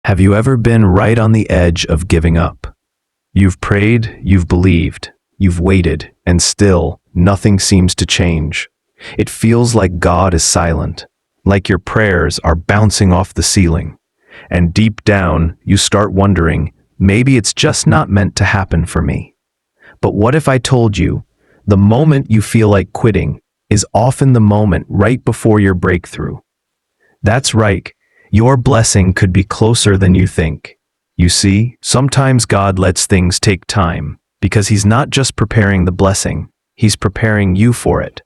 Have you ever been right on the edge of giving up? You've prayed, you've believed, you've waited, and still, nothing seems to change. It feels like God is silent, like your prayers are bouncing off the ceiling. And deep down, you start wondering, maybe it's just not meant to happen for me. But what if I told you, the moment you feel like quitting is often the moment right before your breakthrough? That's right. Your blessing could be closer than you think. You see, sometimes God lets things take time because He's not just preparing the blessing, He's preparing you for it.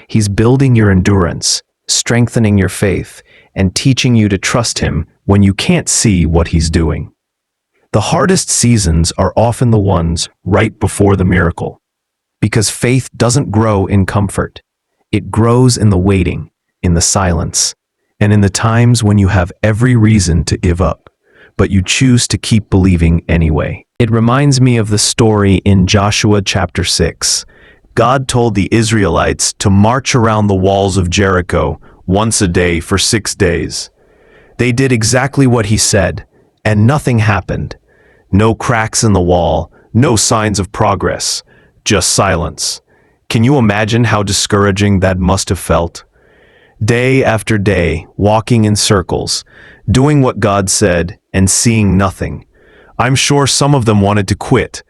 He's building your endurance, strengthening your faith, and teaching you to trust Him when you can't see what He's doing. The hardest seasons are often the ones right before the miracle, because faith doesn't grow in comfort. It grows in the waiting, in the silence, and in the times when you have every reason to give up, but you choose to keep believing anyway. It reminds me of the story in Joshua chapter 6. God told the Israelites to march around the walls of Jericho once a day for 6 days. They did exactly what He said, and nothing happened. No cracks in the wall, no signs of progress, just silence. Can you imagine how discouraging that must have felt? Day after day, walking in circles, doing what God said, and seeing nothing. I'm sure some of them wanted to quit,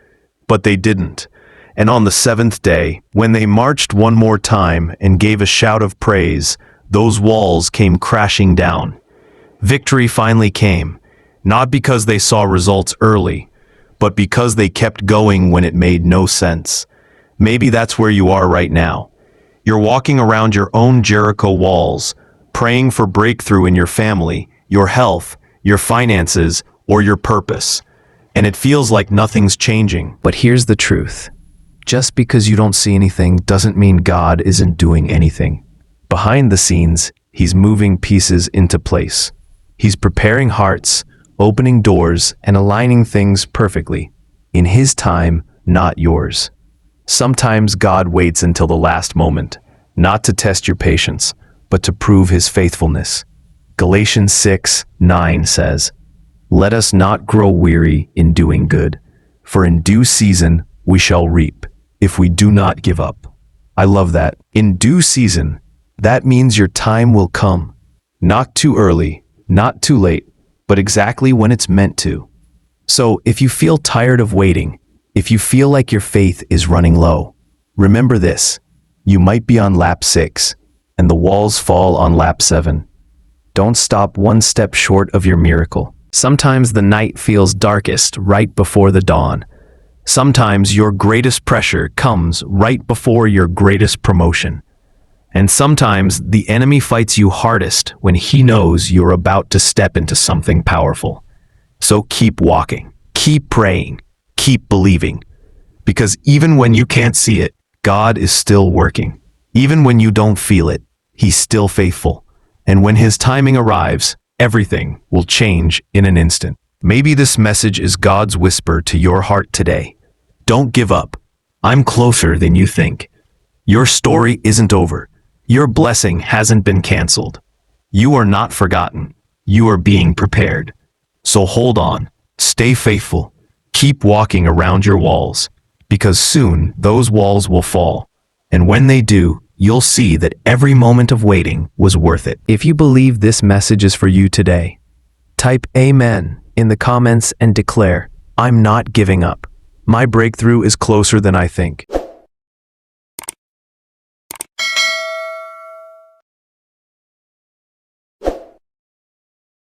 but they didn't. And on the 7th day, when they marched one more time and gave a shout of praise, those walls came crashing down. Victory finally came, not because they saw results early, but because they kept going when it made no sense. Maybe that's where you are right now. You're walking around your own Jericho walls, praying for breakthrough in your family, your health, your finances, or your purpose. And it feels like nothing's changing. But here's the truth. Just because you don't see anything doesn't mean God isn't doing anything. Behind the scenes, He's moving pieces into place. He's preparing hearts, opening doors, and aligning things perfectly. In His time, not yours. Sometimes God waits until the last moment, not to test your patience, but to prove His faithfulness. Galatians 6:9 says, "Let us not grow weary in doing good, for in due season we shall reap, if we do not give up." I love that. In due season, that means your time will come. Not too early, not too late, but exactly when it's meant to. So if you feel tired of waiting, if you feel like your faith is running low, remember this: you might be on lap 6, and the walls fall on lap 7. Don't stop one step short of your miracle. Sometimes the night feels darkest right before the dawn. Sometimes your greatest pressure comes right before your greatest promotion. And sometimes the enemy fights you hardest when he knows you're about to step into something powerful. So keep walking, keep praying, keep believing. Because even when you can't see it, God is still working. Even when you don't feel it, He's still faithful. And when His timing arrives, everything will change in an instant. Maybe this message is God's whisper to your heart today. Don't give up. I'm closer than you think. Your story isn't over. Your blessing hasn't been canceled. You are not forgotten. You are being prepared. So hold on. Stay faithful. Keep walking around your walls, because soon those walls will fall. And when they do, you'll see that every moment of waiting was worth it. If you believe this message is for you today, type Amen in the comments and declare, "I'm not giving up. My breakthrough is closer than I think."